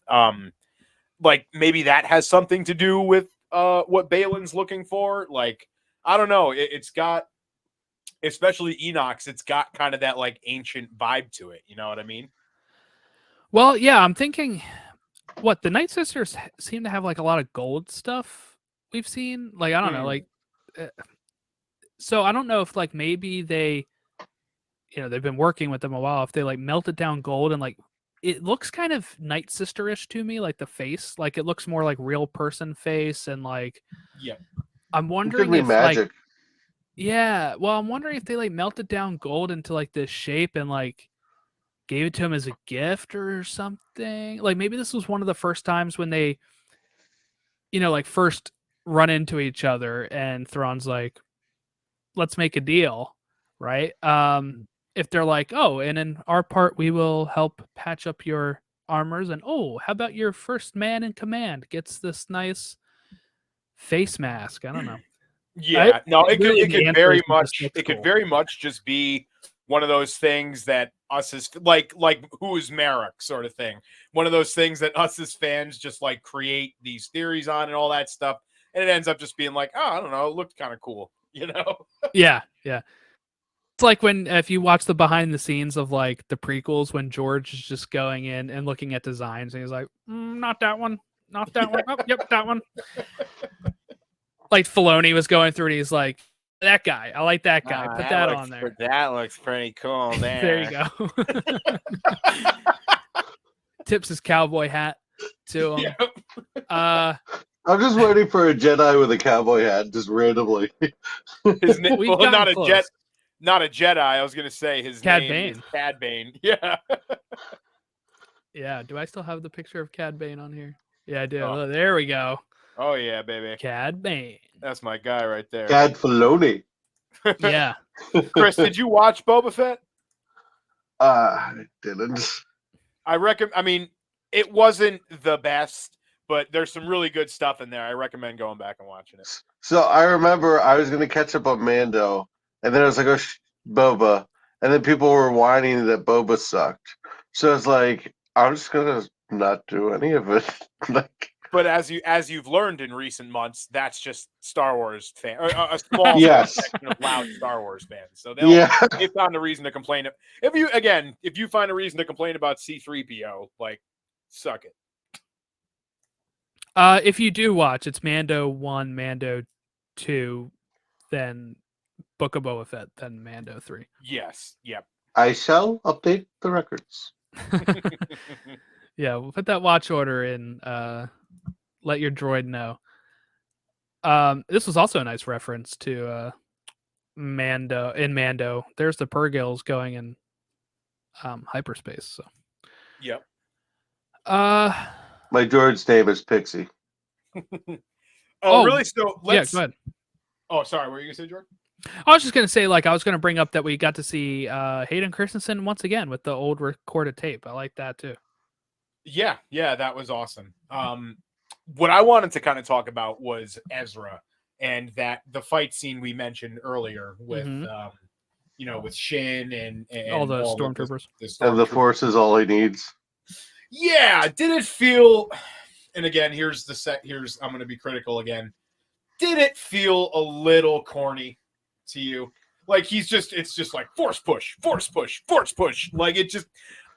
Like, maybe that has something to do with what Balin's looking for. Like, I don't know. It's got, especially Enoch's, it's got kind of that like ancient vibe to it. You know what I mean? Well, yeah, I'm thinking what the Night Sisters seem to have like a lot of gold stuff we've seen. Like, I don't know, like, so I don't know if like maybe they, they've been working with them a while. If they like melted down gold and like, it looks kind of Night Sister-ish to me, like the face, like it looks more like real person face and like, yeah. I'm It wondering could be if magic. like, yeah, well, I'm wondering if they like melted down gold into like this shape and like gave it to him as a gift or something. Like maybe this was one of the first times when they, like first run into each other and Thrawn's like, let's make a deal, right? If they're like, oh, and in our part, we will help patch up your armors, and oh, how about your first man in command gets this nice face mask? I don't know. Yeah, no, it really could the answer very is much just looks it could cool. very much just be one of those things that us as like who is Merrick sort of thing. One of those things that us as fans just like create these theories on and all that stuff, and it ends up just being like, oh, I don't know, it looked kind of cool, Yeah. It's like when if you watch the behind the scenes of like the prequels when George is just going in and looking at designs and he's like, not that one, not that one. Oh, yep, that one. Like Filoni was going through and he's like, that guy, I like that guy. Put that on there. That looks pretty cool. There you go. Tips his cowboy hat to him. I'm just waiting for a Jedi with a cowboy hat, just randomly. His name, We've well, gotten close. not a Jedi. I was gonna say his Cad name Bane. is Cad Bane. Yeah. Yeah. Do I still have the picture of Cad Bane on here? Yeah, I do. Oh. Oh, there we go. Oh yeah, baby. Cad Bane. That's my guy right there. Cad Filoni. Yeah. Chris, did you watch Boba Fett? I didn't. I mean, it wasn't the best, but there's some really good stuff in there. I recommend going back and watching it. So I remember I was going to catch up on Mando, and then I was like, oh, Boba. And then people were whining that Boba sucked. So it's like, I'm just going to not do any of it. But as you've learned in recent months, that's just Star Wars fan, or a small section of loud Star Wars fans. So they found a reason to complain. If you find a reason to complain about C-3PO, like, suck it. If you do watch, it's Mando 1, Mando 2, then Book of Boba Fett, then Mando 3. Yes. Yep. I shall update the records. Yeah, we'll put that watch order in. Let your droid know. This was also a nice reference to Mando. In Mando, there's the Purgils going in hyperspace. So. Yep. My droid's name is Pixie. Oh, really? So Yeah, go ahead. Oh, sorry. What were you gonna say, Jordan? I was just gonna say, like, I was gonna bring up that we got to see Hayden Christensen once again with the old recorded tape. I like that too. Yeah, that was awesome. What I wanted to kind of talk about was Ezra and that the fight scene we mentioned earlier with with Shin and all the of stormtroopers. And the Force is all he needs. Yeah, did it feel? And again, here's I'm going to be critical again. Did it feel a little corny to you? Like it's just like force push. Like it just,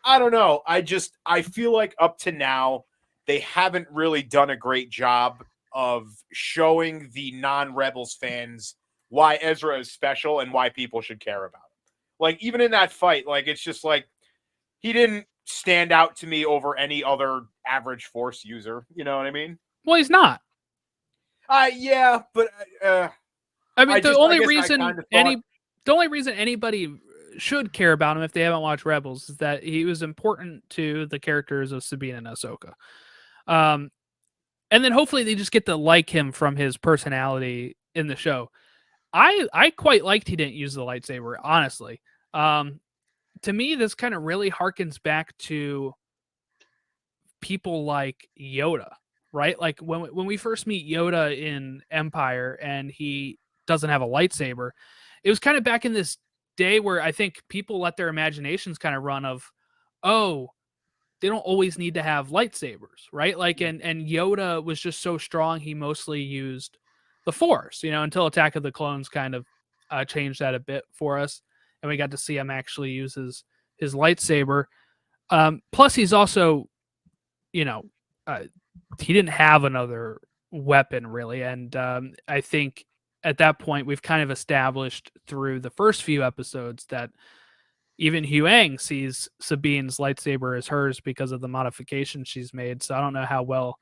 I don't know. I feel like up to now they haven't really done a great job of showing the non-Rebels fans why Ezra is special and why people should care about him. Like even in that fight, like it's just like he didn't stand out to me over any other average Force user. You know what I mean? Well, he's not. Yeah, but I mean, the only reason anybody should care about him if they haven't watched Rebels is that he was important to the characters of Sabine and Ahsoka. And then hopefully they just get to like him from his personality in the show. I quite liked he didn't use the lightsaber, honestly. To me, this kind of really harkens back to people like Yoda, right? Like when we first meet Yoda in Empire and he doesn't have a lightsaber, it was kind of back in this day where I think people let their imaginations kind of run of, oh, they don't always need to have lightsabers, right? Like, and Yoda was just so strong, he mostly used the Force, until Attack of the Clones kind of changed that a bit for us, and we got to see him actually use his lightsaber. Plus, he's also, he didn't have another weapon really, and I think at that point we've kind of established through the first few episodes that even Huyang sees Sabine's lightsaber as hers because of the modifications she's made. So I don't know how well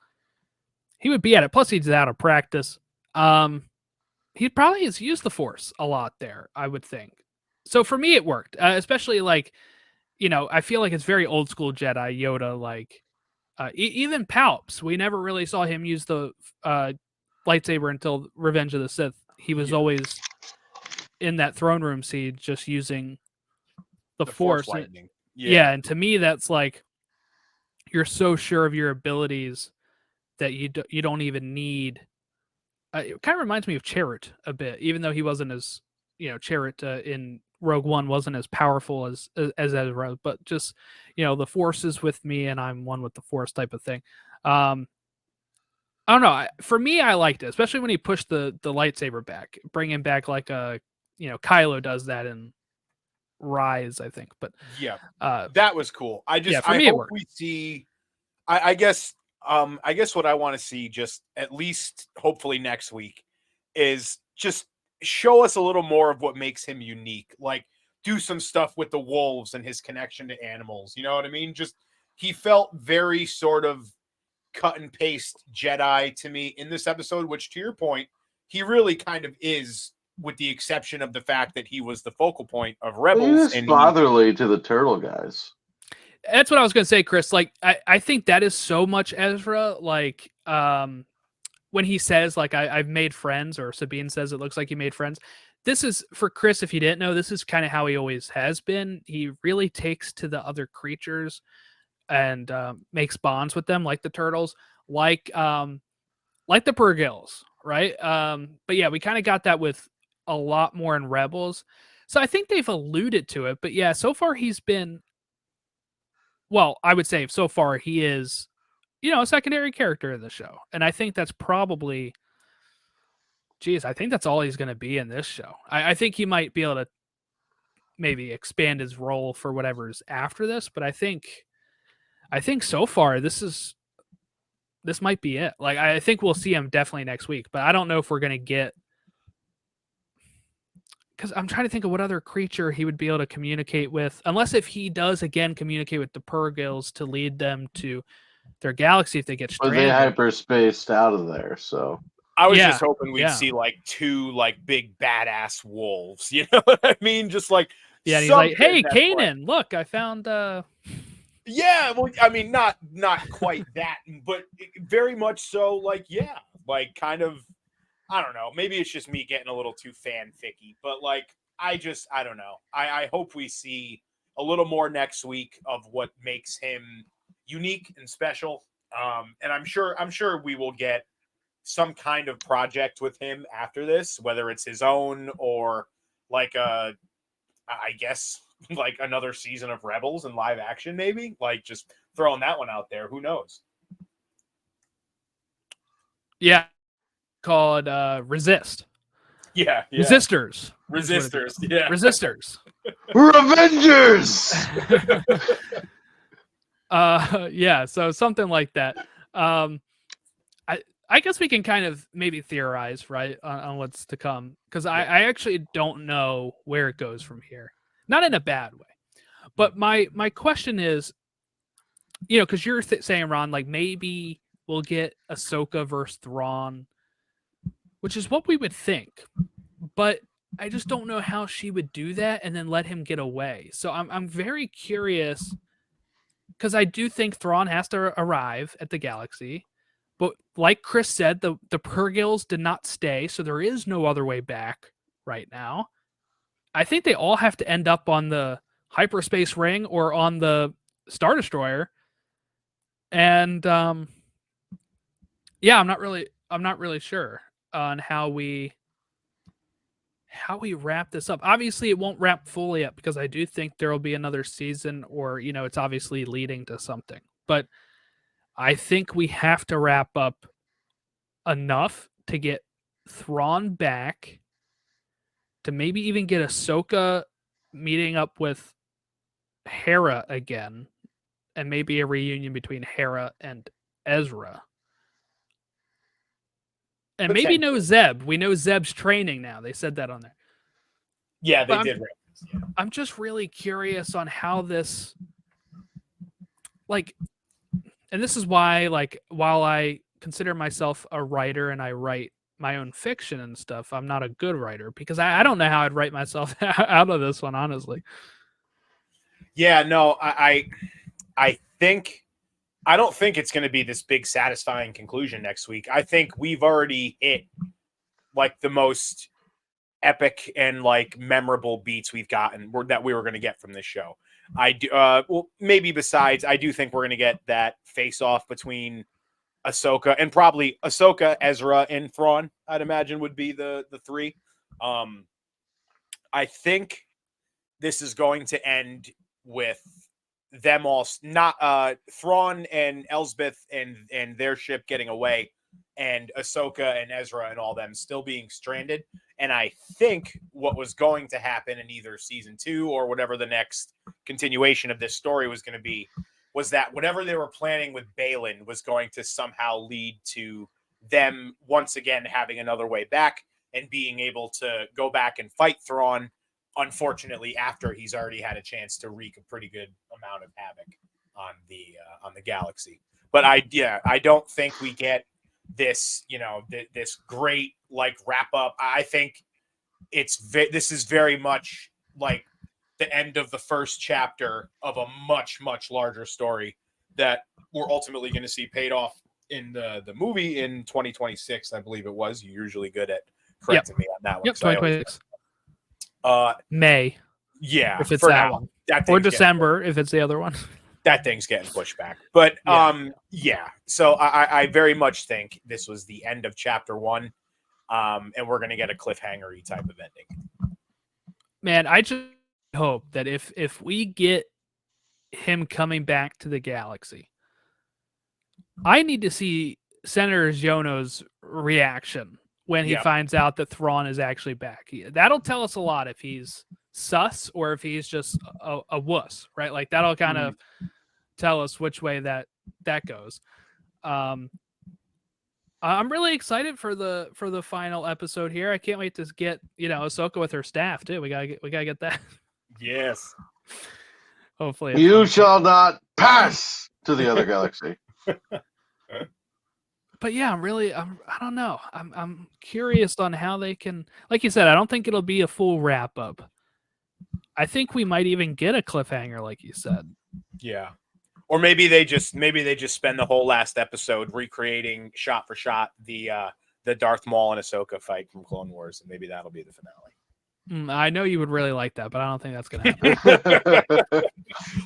he would be at it. Plus, he's out of practice. He probably has used the Force a lot there, I would think. So for me, it worked, especially like, I feel like it's very old school Jedi Yoda. Like even Palps, we never really saw him use the lightsaber until Revenge of the Sith. He was always in that throne room scene, just using the Force lightning. Yeah, and to me, that's like you're so sure of your abilities that you don't even need. It kind of reminds me of Chirrut a bit, even though he wasn't as Chirrut in Rogue One wasn't as powerful as Ezra, but just the Force is with me and I'm one with the Force type of thing. I don't know. For me, I liked it, especially when he pushed the lightsaber back, bringing back like Kylo does that in Rise, I think. But yeah, that was cool. I hope we see. I guess what I want to see, just at least hopefully next week, is just show us a little more of what makes him unique. Like do some stuff with the wolves and his connection to animals. You know what I mean? Just he felt very sort of cut and paste Jedi to me in this episode, which to your point, he really kind of is, with the exception of the fact that he was the focal point of Rebels. He was fatherly to the turtle guys. That's what I was going to say, Chris. Like, I think that is so much Ezra. Like, when he says, like, I've made friends, or Sabine says it looks like he made friends. This is, for Chris, if you didn't know, this is kind of how he always has been. He really takes to the other creatures and makes bonds with them, like the turtles, like the Purgils, right? But yeah, we kind of got that with a lot more in Rebels. So I think they've alluded to it. But yeah, so far he's been, well, I would say so far he is, a secondary character in the show. And I think that's probably, I think that's all he's going to be in this show. I think he might be able to maybe expand his role for whatever's after this. But I think so far this might be it. Like, I think we'll see him definitely next week, but I don't know if we're going to get, because I'm trying to think of what other creature he would be able to communicate with, unless if he does again communicate with the Purgils to lead them to their galaxy if they get stranded. Or they hyperspaced out of there, so. I was just hoping we'd see like two like big badass wolves. You know what I mean? Just like and he's like, "Hey, Kanan, look, I found Yeah, well, I mean, not quite that, but very much so. Like, yeah, like kind of. I don't know. Maybe it's just me getting a little too fanficky, but like, I don't know. I hope we see a little more next week of what makes him unique and special. And I'm sure we will get some kind of project with him after this, whether it's his own or like I guess like another season of Rebels in live action, maybe. Like just throwing that one out there. Who knows? Yeah, called Resist. Yeah. Resistors. Resistors. Yeah. Resistors. Revengers. Yeah, so something like that. I guess we can kind of maybe theorize, right, on what's to come, because I actually don't know where it goes from here. Not in a bad way, but my question is, because you're saying, Ron, like maybe we'll get Ahsoka versus Thrawn, which is what we would think, but I just don't know how she would do that and then let him get away. So I'm very curious, because I do think Thrawn has to arrive at the galaxy. But like Chris said, the Purgils did not stay, so there is no other way back right now. I think they all have to end up on the hyperspace ring or on the Star Destroyer. And yeah, I'm not really sure on how we wrap this up. Obviously, it won't wrap fully up because I do think there will be another season, or it's obviously leading to something. But I think we have to wrap up enough to get Thrawn back, to maybe even get Ahsoka meeting up with Hera again, and maybe a reunion between Hera and Ezra. And maybe no Zeb. We know Zeb's training now. They said that on there. Yeah, they did. I'm just really curious on how this, like, and this is why, like, while I consider myself a writer and I write my own fiction and stuff, I'm not a good writer, because I don't know how I'd write myself out of this one, honestly. Yeah, no, I don't think it's going to be this big satisfying conclusion next week. I think we've already hit like the most epic and like memorable beats we've gotten that we were going to get from this show. I do well, maybe besides, I do think we're going to get that face off between Ahsoka and probably Ahsoka, Ezra, and Thrawn. I'd imagine would be the three. I think this is going to end with them all, not Thrawn and Elsbeth and their ship getting away, and Ahsoka and Ezra and all them still being stranded. And I think what was going to happen in either season 2 or whatever the next continuation of this story was going to be, was that whatever they were planning with Balin was going to somehow lead to them once again having another way back and being able to go back and fight Thrawn, unfortunately, after he's already had a chance to wreak a pretty good amount of havoc on the galaxy. But I don't think we get this, this great like wrap up. I think this is very much like the end of the first chapter of a much, much larger story that we're ultimately going to see paid off in the movie in 2026, I believe it was. You're usually good at correcting me on that one. Yep, 2026. May. Yeah, if it's that one. Or December if it's the other one. That thing's getting pushed back. But yeah. So I very much think this was the end of chapter 1. And we're gonna get a cliffhanger-y type of ending. Man, I just hope that if we get him coming back to the galaxy, I need to see Senator Ziono's reaction when he finds out that Thrawn is actually back. That'll tell us a lot if he's sus or if he's just a wuss, right? Like that'll kind of tell us which way that goes. I'm really excited for the final episode here. I can't wait to get Ahsoka with her staff too. We gotta get that. Yes. Hopefully, you shall not pass to the other galaxy. But yeah, I don't know. I'm curious on how they can, like you said, I don't think it'll be a full wrap up. I think we might even get a cliffhanger, like you said. Yeah. Or maybe they just spend the whole last episode recreating shot for shot the Darth Maul and Ahsoka fight from Clone Wars, and maybe that'll be the finale. I know you would really like that, but I don't think that's going to happen.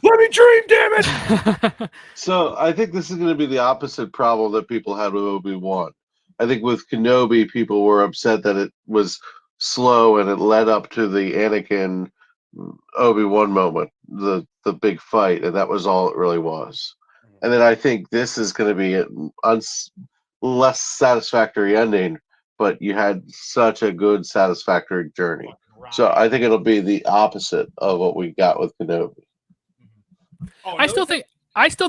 Let me dream, damn it! So I think this is going to be the opposite problem that people had with Obi-Wan. I think with Kenobi, people were upset that it was slow and it led up to the Anakin Obi-Wan moment, the big fight, and that was all it really was. And then I think this is going to be an less satisfactory ending, but you had such a good satisfactory journey. So I think it'll be the opposite of what we got with Kenobi. I still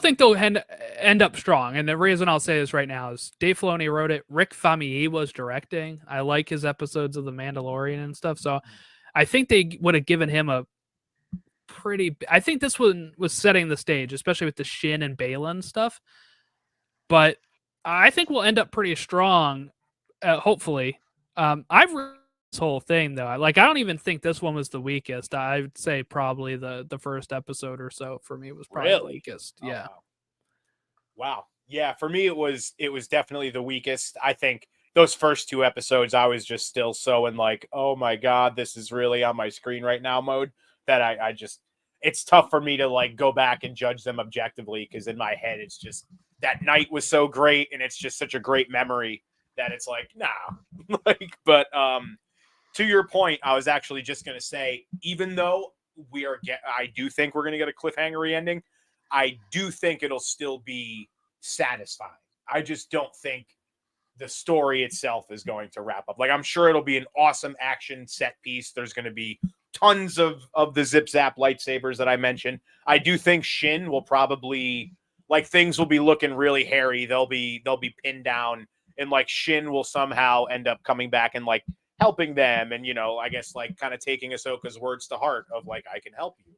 think they'll end up strong, and the reason I'll say this right now is Dave Filoni wrote it. Rick Famuyiwa was directing. I like his episodes of The Mandalorian and stuff, so I think they would have given him a pretty. I think this one was setting the stage, especially with the Shin and Baylan stuff. But I think we'll end up pretty strong, hopefully. I've read this whole thing though. I don't even think this one was the weakest. I would say probably the first episode or so for me was probably the weakest. Oh, yeah. Wow. Yeah, for me it was definitely the weakest. I think those first 2 episodes I was just still so in like, oh my God, this is really on my screen right now mode that I just, it's tough for me to like go back and judge them objectively, because in my head it's just that night was so great and it's just such a great memory that it's like, nah. But to your point, I was actually just going to say, even though I do think we're going to get a cliffhanger ending, I do think it'll still be satisfying. I just don't think the story itself is going to wrap up. Like, I'm sure it'll be an awesome action set piece. There's going to be tons of the zip zap lightsabers that I mentioned. I do think Shin will probably, like, things will be looking really hairy. They'll be pinned down, and like Shin will somehow end up coming back and like helping them, and I guess like kind of taking Ahsoka's words to heart of like, I can help you.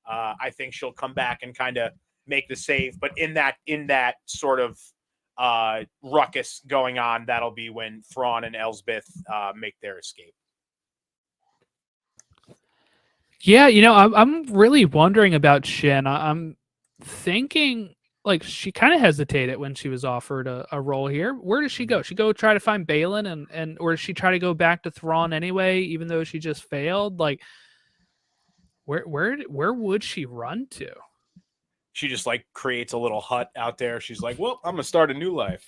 I think she'll come back and kind of make the save, but in that sort of ruckus going on, that'll be when Thrawn and Elsbeth make their escape. Yeah, I'm really wondering about Shin. I'm thinking like she kind of hesitated when she was offered a role here. Where does she go? She go try to find Baylan, and or does she try to go back to Thrawn anyway, even though she just failed? Like, where would she run to? She just like creates a little hut out there. She's like, well, I'm gonna start a new life.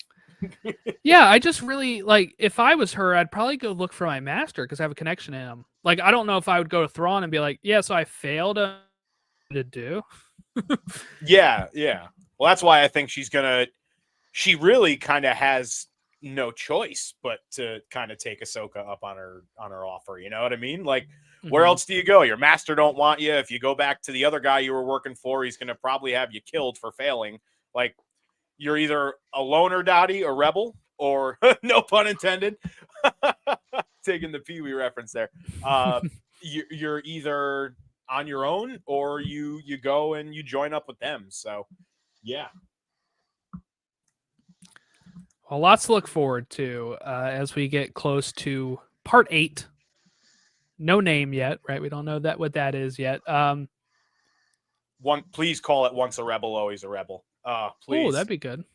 Yeah, I just really like, if I was her, I'd probably go look for my master because I have a connection to him. Like, I don't know if I would go to Thrawn and be like, yeah, so I failed to do. Yeah. Well, that's why I think she really kind of has no choice but to kind of take Ahsoka up on her offer. You know what I mean? Like, where else do you go? Your master don't want you. If you go back to the other guy you were working for, he's going to probably have you killed for failing. Like, you're either a loner, Dottie, a rebel, or no pun intended, taking the Pee-wee reference there. You're either on your own or you go and you join up with them. So, yeah. Well, lots to look forward to as we get close to part 8. No name yet, right? We don't know what that is yet. Please call it Once a Rebel, Always a Rebel. Please. Oh, that'd be good.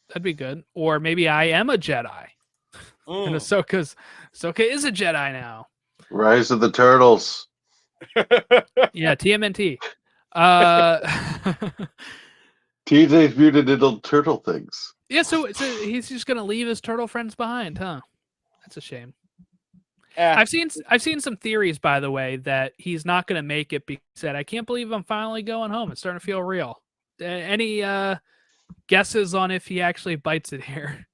That'd be good. Or maybe I am a Jedi. And Ahsoka is a Jedi now. Rise of the Turtles. Yeah, TMNT. Teenage Mutant Ninja Turtle things. Yeah, so he's just gonna leave his turtle friends behind, huh? That's a shame. I've seen some theories, by the way, that he's not gonna make it because he said, I can't believe I'm finally going home. It's starting to feel real. Any guesses on if he actually bites it here?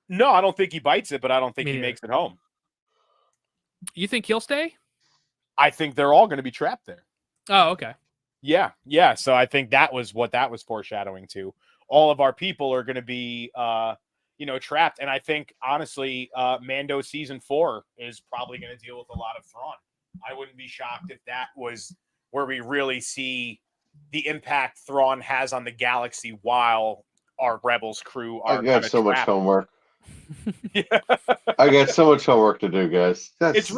No, I don't think he bites it, but I don't think he makes it home. You think he'll stay? I think they're all going to be trapped there. Oh, okay. Yeah. So I think that was what that was foreshadowing to. All of our people are going to be, trapped. And I think, honestly, Mando season 4 is probably going to deal with a lot of Thrawn. I wouldn't be shocked if that was where we really see the impact Thrawn has on the galaxy while our Rebels crew are. I got so much homework. Yeah. I got so much homework to do, guys. It's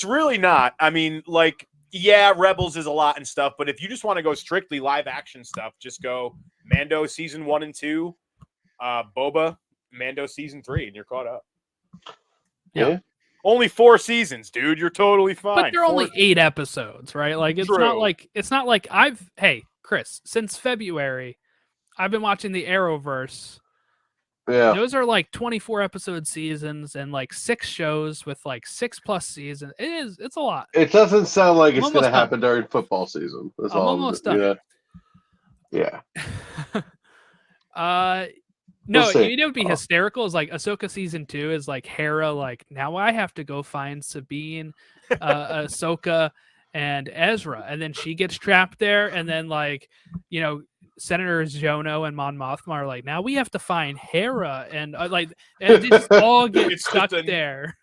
really not. I mean, like, Yeah, Rebels is a lot and stuff, but if you just want to go strictly live action stuff, just go Mando season 1 and 2, Boba, Mando season 3, and you're caught up. Yeah. Only 4 seasons, dude. You're totally fine. But they're only 8 episodes, right? Like it's not like hey, Chris, since February, I've been watching the Arrowverse. Yeah. Those are like 24 episode seasons and like 6 shows with like 6+ seasons. It's a lot. It doesn't sound like it's I'm going to almost done. happen during football season. That's I'm all almost done. Yeah. No, We'll see. you know what'd be hysterical is like Ahsoka season 2 is like Hera, like now I have to go find Sabine, Ahsoka, and Ezra, and then she gets trapped there, and then like, you know, Senators Jono and Mon Mothma are like, now we have to find Hera, and and they just all get stuck there.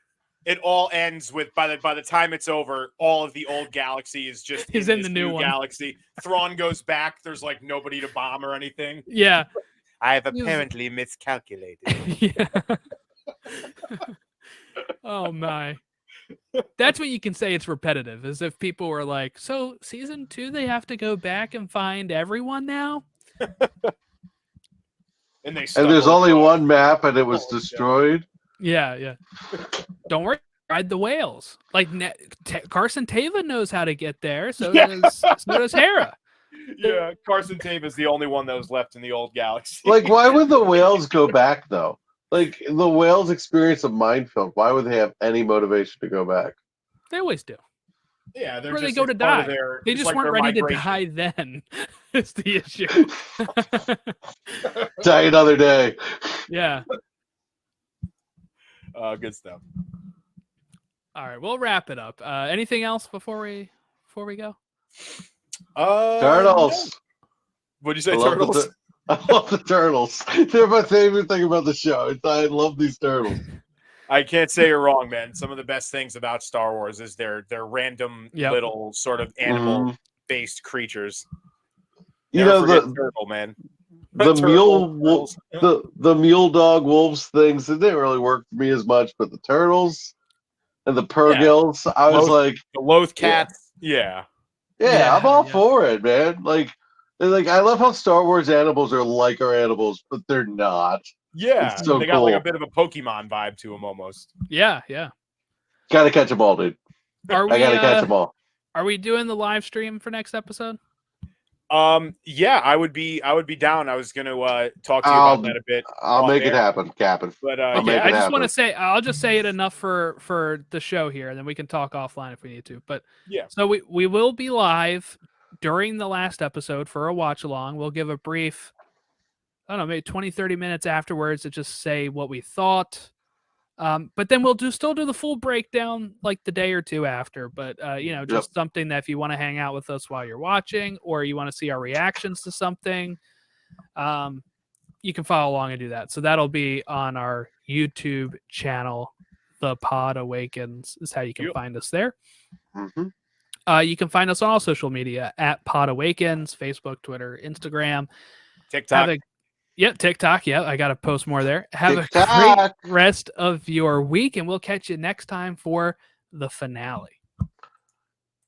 It all ends with by the time it's over, all of the old galaxy is just He's in the new one. galaxy. Thrawn goes back. There's like nobody to bomb or anything. Yeah. I have apparently miscalculated. Yeah. Oh my. That's what you can say it's repetitive, is if people were like, so season 2 they have to go back and find everyone now? And there's only one map and it was destroyed. Yeah. Don't worry, ride the whales. Like Carson Teva knows how to get there, so does Hera. Yeah, Carson Tave is the only one that was left in the old galaxy. Like, why would the whales go back, though? Like, the whales experience a minefield. Why would they have any motivation to go back? They always do. Yeah, where they go to die. They just weren't ready to die then. It's the issue. Die another day. Yeah. Good stuff. All right, we'll wrap it up. Anything else before we go? Turtles. What'd you say, turtles? I love the turtles. They're my favorite thing about the show. I love these turtles. I can't say you're wrong, man. Some of the best things about Star Wars is their random little sort of animal-based creatures. You know, the turtle, man. The mule dog wolves things, it didn't really work for me as much, but the turtles and the purgils, I was like, the Loth cats, yeah, I'm all for it, man. Like I love how Star Wars animals are like our animals, but they're not. Yeah, it's so they got like a bit of a Pokemon vibe to them almost. Yeah. Gotta catch them all, dude. I gotta catch them all. Are we doing the live stream for next episode? Yeah, I would be down. I was gonna talk to you about that a bit. I'll make it happen, Captain. But I just want to say, I'll just say it enough for the show here, and then we can talk offline if we need to. But yeah, so we will be live during the last episode for a watch along. We'll give a brief, I don't know, maybe 20-30 minutes afterwards to just say what we thought. But then we'll still do the full breakdown like the day or two after. But just something that if you want to hang out with us while you're watching, or you want to see our reactions to something, you can follow along and do that. So that'll be on our YouTube channel. The Pod Awakens is how you can find us there. Mm-hmm. You can find us on all social media at Pod Awakens, Facebook, Twitter, Instagram, TikTok. TikTok. Yeah, I got to post more there. Have a great rest of your week, and we'll catch you next time for the finale.